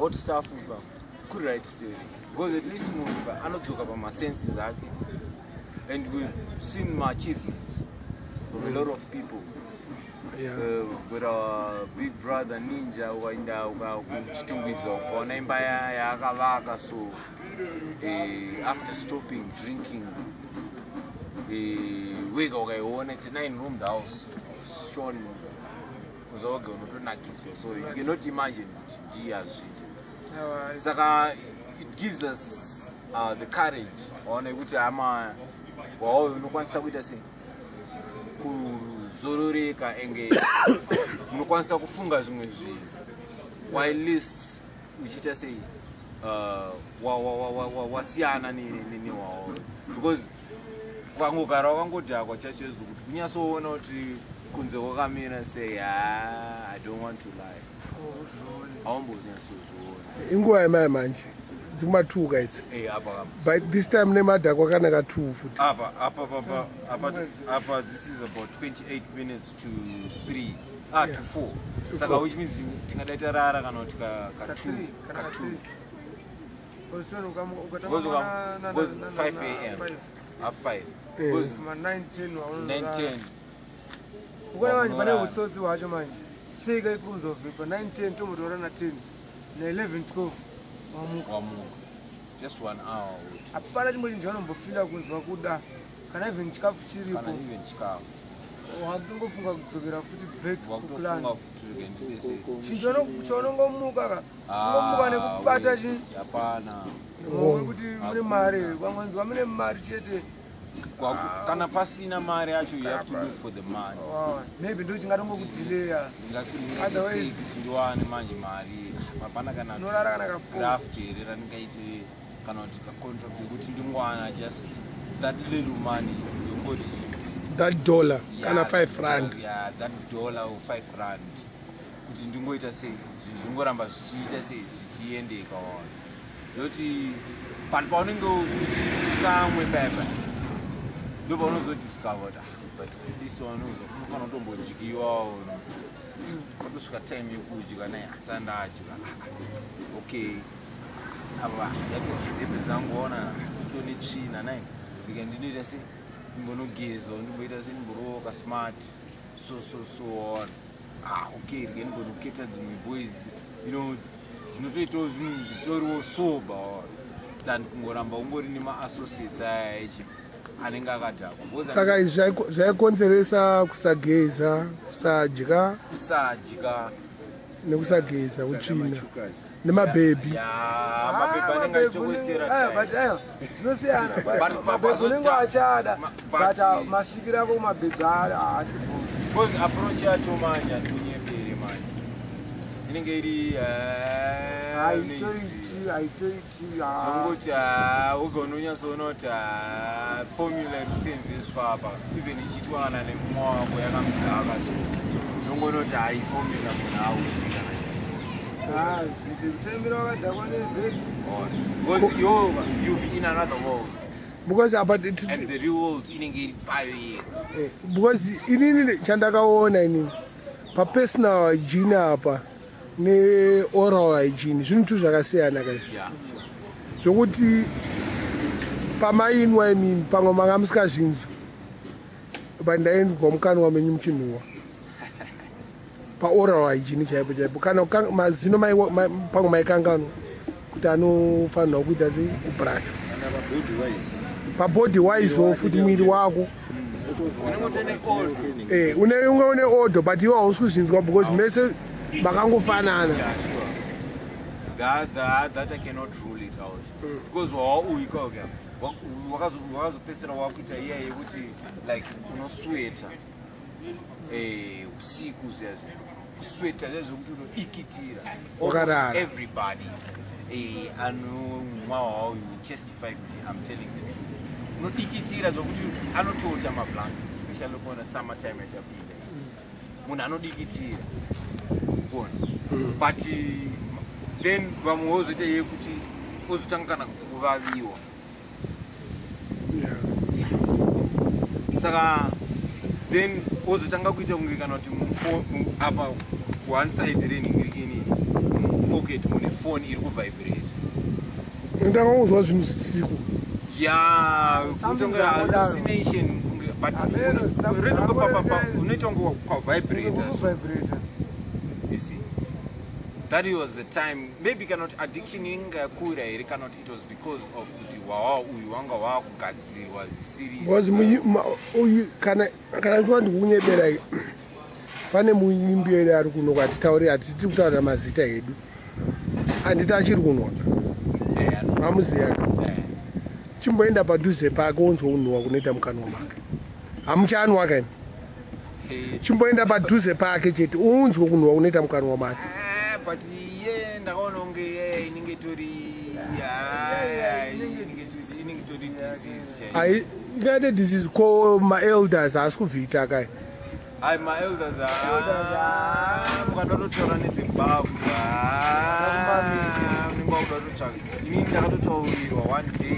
hot stuff could write story because at least I not talk about my senses and we've seen my achievements from a lot of people. With our big brother Ninja so after stopping drinking we go it's a 9-room house shown so you cannot imagine it gives us the courage on zororeka enge unokwanisa kufunga zvimwe zvinhu while least uchita sei wasiyana newao because kwangogara wakangodhakwa chacho kuti kunyasoona kuti kunze kwakamira sei I don't want to lie aumbonyasozvoona inguva yemai manje dzimatuka idzi but this time nemadhakwa kanaka 2 futi apa this is about 28 minutes to 3 to 4 saka which means tingadaita rara kana kuti ka 2 because 5 a.m. at 5 because 9:10 ukona manje pane utsotsi wacho manje sika ikunzovhipa 9:10 tomotora na 10 na 11:12 wamuka just 1 hour apana chimwe chinombofila kunzwa kuda kana even chikafu chiripo kana even chikafu wakutongofunga kudzokera futi back kuplan chichonongomuka ka ngomuka nekubata chi hapana kuti mune mari kwangwanzwa mune mari chete kana pasina mari yacho you have to look for the money maybe ndo chingatongokudelaya otherwise ndiwane manje mari hapana kana norara kana ka draft here raningaite kana kuti ka contract yekuti ndingwana just that little money you could that dollar kana 5 rand that dollar or 5 rand kuti ndingoita sei zvingoramba zvichiita sei zvichiendeka noti pano paunenge uchikamwe baba ndo paunozodiscover but this one unofana kutombodyiwa kutosvika time yekudya naye hatsandadya okay ava yatodebe dzangu ona titone tsvina naye ndikandinoita sei ndimbonogeza ndimboita sei ndimboroka smart so on okay ndimbonoketa dzimwe boys dzinotoitawo zvinhu zvitoriwo sober than kungoramba ungori nema-associates aya echi anenge akadhakwa saka izvi zvaikonzeresa kusageza kusadya nekusageza utsvina nemabhebhi anenge achiwestera zvinosiyana mabhebhi unenge achada but masvikiro ako kumabhebhi asipo because approach yacho manje andikunyembere manje inenge iri haitoiti zongoti ugononyasoona kuti formula irikusenzeswa apa even ichitwana nemumwe wako yakamudhaka so nongonoti formula munhu auikana zvite kutambira wakadhakwa nezeti because you'll be in another world because and the real world inenge iri payo yega because inini chandakaona inini papersonal hygiene apa neoral hygiene zvinhu tu zvakasiyana kaizvi zvokuti pamainwa imini pamwe manga musikazvinzwa but ndainzwa mukanwa menyu muchinhuwa paoral hygiene chaipo chaipo kana mazino pamwe maikanganwa kuti anofanirwa kuita sei kubrasha pabody wise futi mwiri wako unenge une odor but iwo hausi kuzvinzwa because mese makangofanana that I cannot rule it out because wakazopesera wakuita iya yekuti like unosweta usiku kusweta zvezvokuti unodikitira everybody anomwa wawo you justify kuti I'm telling the truth unodikitira zvokuti anotota mablankets especially kuona summer time yatapinda munhu anodikitira but then vamwe vozoita yekuti ozotanga kana kuvaviwa saka then ozotanga kuita kunge kana kuti apa one side reningirikini pocket mune phone iri kuvibrate. Ndakangozwa zvinhu zisiku. Yeah, kutonga hallucination but unoita kunge kwavibrator. You see, that was the time. Maybe cannot addiction inga yakura here cannot. It was because of kuti uyu wanga wakugadzirwa zvisiri. Because uyu kana zvandi kunyebera pane muimbi ere ari kuno kwatitauri hatiti kutaura mazita edu handiti achiri kunwa mamuziya chimboenda padhuze pake onzwa unhuhwa kunoita mukanwa make hamuchanwa kaini chimboenda padhuze pake chete unzwa kunhuhwa kunoita mukanwa make but iye ndakaona kunge inenge itori disease ingade disease ko maelders haasi kuvhita kai maelders mukatototaura nezimbabwe inini ndakatotaurirwa one day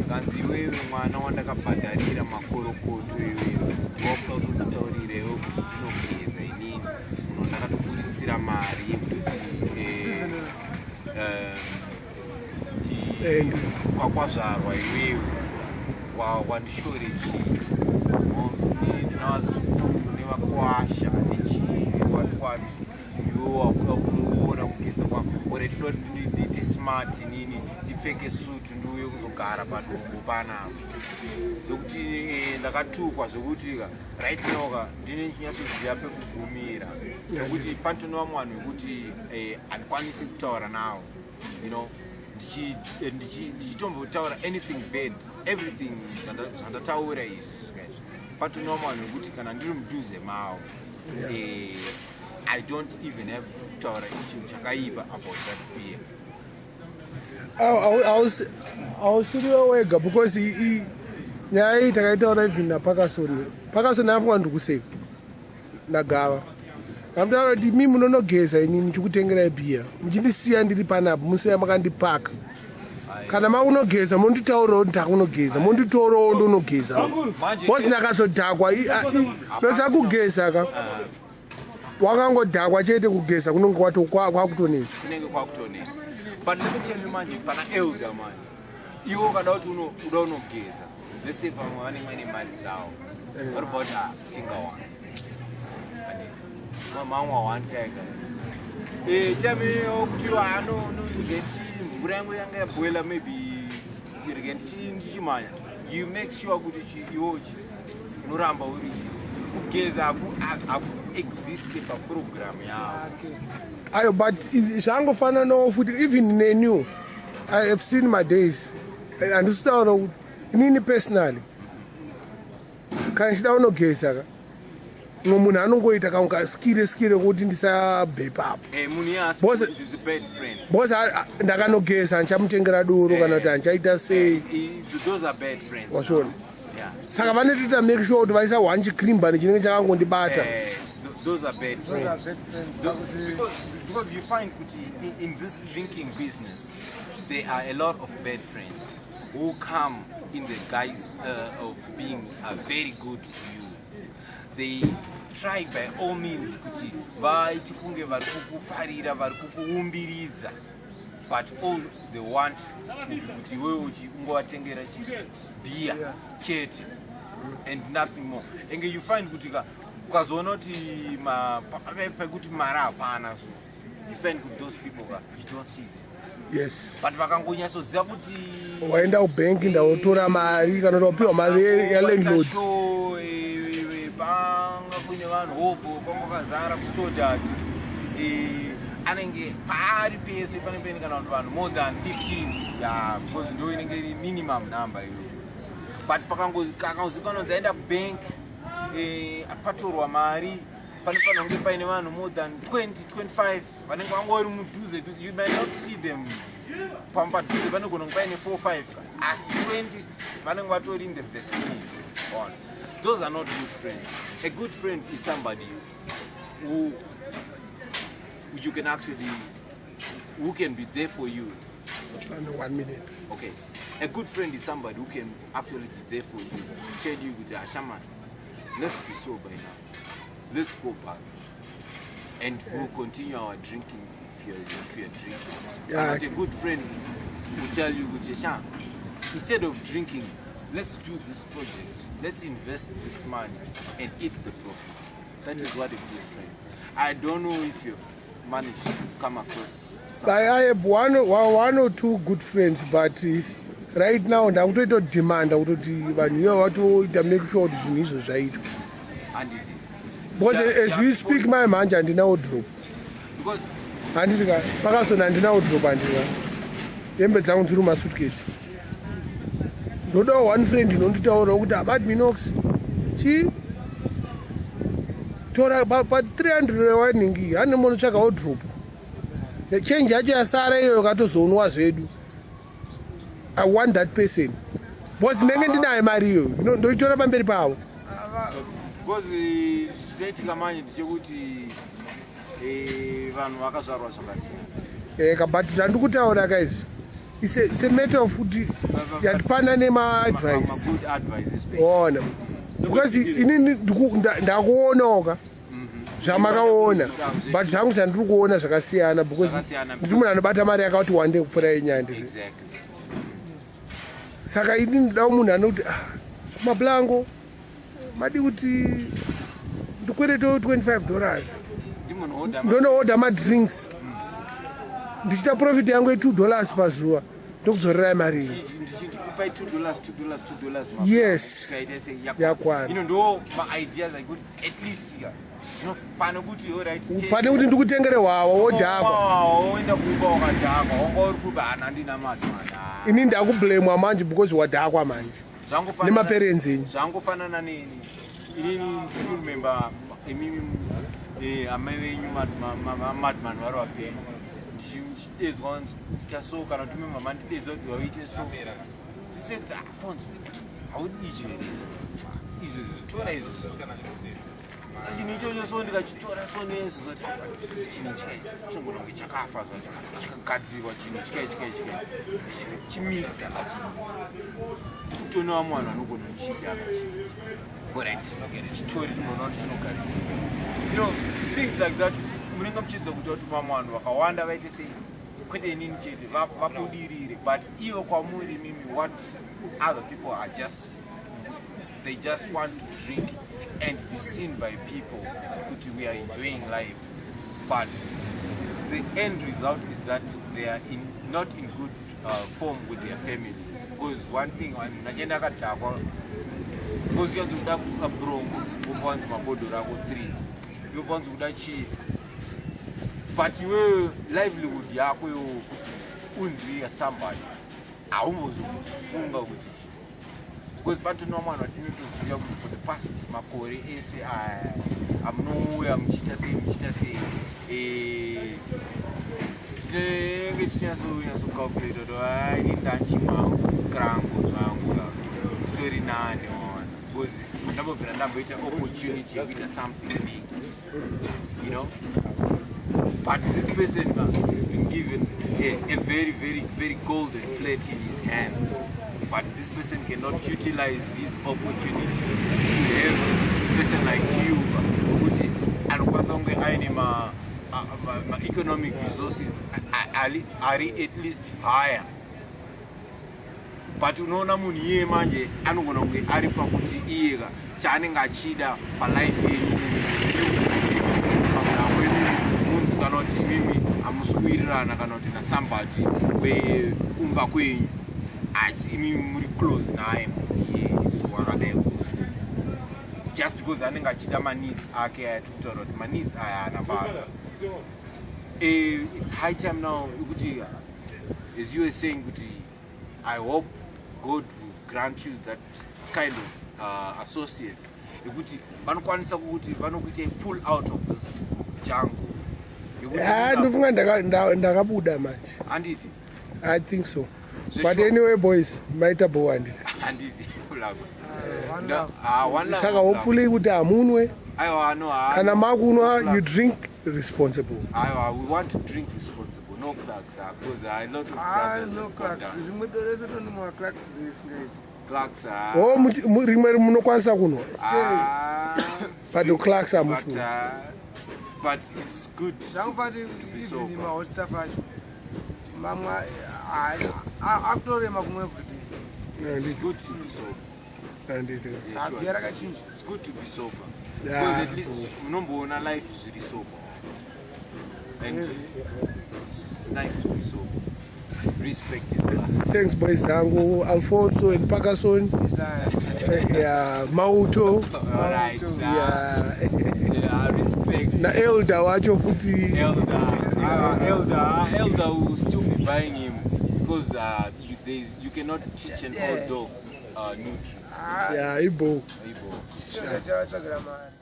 kanzi iwewe mwana wandakabhadharira makorokoto iwewe wakutototaurirewo kuti ndinogeza inini muno ndakatoburitsira mari yekuti kwakwazvarwa iwewe wandishore chii ndinavazukuru nevakwasha nechii watwati iwe wakuda kuona kugeza kwangu ore tinoti nditi smart nini ndipfeke sutu ndiuye kuzogara padombo panapa zvokuti ndakatukwa zvokuti right now ndine chinyatsoziva pekugumira zvokuti panotonova mwanhu wekuti handikwanisi kutaura nawo ndichitombotaura anything bad everything zvandataura izvi panotonova mwanhu wekuti kana ndiri mudhuze mawo I don't even have kutaura chinhu chakaipa about that beer. Ausiriwe wega because nyaya iyi takaitaura izvi naParkerson afunga ndikuseka naGava ndamutaura kuti mimi munonogeza inini ndichikutengerai bhiya muchindisiya ndiri panapo musiya makandipaka kana maunogeza monditaurawo kuti ndakunogeza monditorawo ndonogeza bhosi ndakazodhakwa nosa kugeza ka wakangodhakwa chete kugeza kunonge kwakutonetsa but let me tell you manje pana elder manje iwo kada kuti uda unogeza let's say pamwe vane mane mari dzawo varibva kuti tinga one mamwa one kaika chamenewo kuti anogeti mvura yangu yanga yaboila maybe ndichimanya you make sure kuti iwochi unoramba uri kugeza hakuexiste paprogramu yavo ayo but zvangofana no futi even nenew I have seen my days handisitaura kuti inini personally kana chida unogeza ka mwe munhu anongoita kaunga skire kuti ndisabve ipapo bhosi ndakanogeza handichamutengera doro kana kuti handichaita sei washona saka vanotoita make sure kuti vaisa wanchikrimba nechinenge chakangondibata those are bad friends. Because you find in this drinking business, there are a lot of bad friends who come in the guise of being very good to you. They try by all means kuti vaiti kunge vari kukufarira vari kukuumbiridza, but all they want kuti wewe ungovatengera beer chete and nothing more. And you find kuti ukazoona kuti pekuti mari hapana, so you find kuti those people you don't see them. Yes. But vakangonyatsoziva kuti waenda kubank ndaotora mari kana wapiwa mari yalandlord panga kune vanhu hopo pangokazara kustodart anenge pari pese panepeni kana kuti vanhu more than 15 because ndo inenge iri minimum number iyoyo. But pakangozikanwa dzaenda kubank apatorwa mari panofana kunge paine vanhu more than 20-25 vanenge vangori mudhuze. You might not see them padhuze, vanogona kunge paine 4-5 asi 20 vanenge vatori in the vicinity. Those are not good friends. A good friend is somebody who you can actually, who can be there for you. Under 1 minute. Okay. A good friend is somebody who can actually be there for you. Tell you, Shaman, let's be sober enough. Let's go back. And we'll continue our drinking you're drinking. Yeah, But a good friend will tell you, Sham, instead of drinking, let's do this project. Let's invest this money and eat the profit. That is what a good friend. I don't know if you've managed to come across some. I have one or two good friends, but right now ndakutoita demand kuti vanhu ivo vatoita make sure kuti zvinhu izvo zvaitwa. And it is. Because as we speak my manje handinawo drop. Because Handiti ka Parkerson handinawo drop handika. Hembe dzangu dziri mumasuitcase. Ndodawo one friend inonditaura kuti abati Minox chi tora pa 300 waningi hane mono tsvakawo drop. Change yacho yasara iyoyo katozoonwa zvedu. I want that person. Because ndenge ndinayo mari iyoyo ndoitora pamberi pavo. because zvinoitika manje ndechekuti vanhu vakazvarwa zvakasiyana. But zvandikutaura guys, it's a matter of kuti yatipana nema-advice. Good advice especially. Ona. Because inini ndakuonawo ka zvamakaona, but zvangu zvandiri kuona zvakasiyana because ndiri munhu anobata mari yakati wande kupfuura yenyandi. Exactly. Saka ini ndodawo munhu anoti kumablango madi kuti ndikweretewo $25 ndonoorder madrinks ndichita profit yangu $2 pazuva ndokudzorera mari iyo. Ndichikupai $2. Yes, yakwana. Ndo ma-ideas akuti at least pane kuti alright. Pane kuti ndikutengere hwawa wodhakwa. Woenda kuba wakadhakwa wanga uri kuba handina mari. Ini ndakublamwa manje because wadhakwa manje. Nemaparents enyu. Zvangofanana neni. Inini ndikuremember imimi amai venyu madman vari vapenyu. Ndichidedzwa ndichaso kana kuti mama ndidedzwa kuti waite so. Ndisaid kuti Alphonso haudi izvi here. Izvi zvitora izvi. Chinhu ichocho so ndikachitora so nezozoti chinhu chingona chakafa zvacho chakagadzirwa chinhu chikai chimixa kutonewa mwana anogona kuchida alright chitori tinoona kuti chinogadzirwa things like that munenge muchidza kuti watuma vanhu vakawanda vaite sei kwete inini chete vabudirire but ivo kwamuri mimi what other people are they just want to drink and be seen by people kuti we are enjoying life, but the end result is that they are not in good form with their families. Because one thing nachenda akadhakwa because you have to kuda kabrongo ufanzi mabhodhoro ako 3 ufanzi kuda chii but iwewe livelihood yako unzi somebody haumbozofunga kuti because patonwa mwana watinotoziva kuti for the past makore ese amunouya muchita sei tinenge tichinyatsokalkulata kuti ini ndanchimwa Kranko zvangu titori nane because ndambobvira ndamboita opportunity yekuita something big, you know. But this person has been given a very, very, very golden plate in his hands. But this person cannot utilize this opportunity to have a person like you, my economic resources are at least higher. But unoona munhu iye manje anogona kunge ari pakuti iye chaanenge achida palife yenyu munzi kana kuti mimi hamusikuwirirana kana kuti nasambati wekumba kwenyu ati imimi muri close naye iye so akadai kusu just because anenge achida maneeds ake ayatokutaura kuti maneeds aya haana basa. It's high time now ukuthi as you were saying kuti I hope God will grant you that kind of associates. Ukuthi vanokwanisa kuti vanokuita pull out of this jungle. Ndofunga ndakabuda manje. Anditi? I think so. But anyway boys, maita bo anditi. Anditi kulako. Saka hopefully kuti amunwe. Aiwa no. Kana makunwa you drink responsible. Aiwa, we want to drink responsible. No cracks, because a lot of brothers. No cracks. No more cracks these days. Cracks. Oh, rimwe munokwanisa kunwa. But the cracks are mufu. but it's good to be sober. Even my stuff, Mama, after every day. It's good to be sober. And it It's good to be sober. Because at least number life is really sober. And it's nice to be sober. Respect it. Thanks, boys. Alphonso and Parkerson. Yeah, Mauto. Alright. Yeah, respect. Na elder, watch your footy. Elder will still be buying him because you cannot teach an old dog new tricks. Yeah, Ibo. Sure.